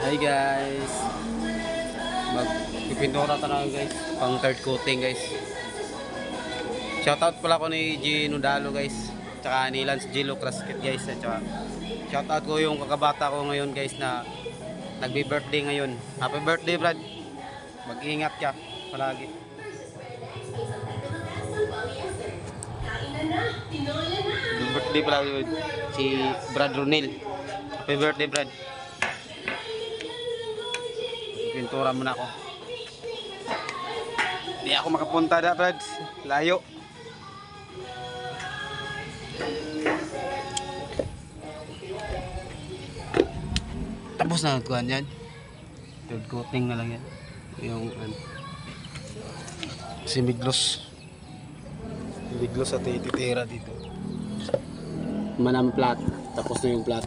Hi guys, magpipintura tayo guys, pang third coating guys. Shoutout pala ko ni G Nudalo guys, tsaka ni Lance Gilo Crasket guys. Tsaka shoutout ko yung kakabata ko ngayon guys na nagbi-birthday ngayon. Happy birthday Brad, mag-ingat ka palagi. Happy birthday pala yun, si Brad Ronil. Happy birthday Brad. Pintura muna ako. Hindi ako makapunta na Brad, layo. Tapos na nagkuhan yan. Third coating na lang yan. Yung si Miglos at ititira dito. Manam plat. Tapos na yung plat.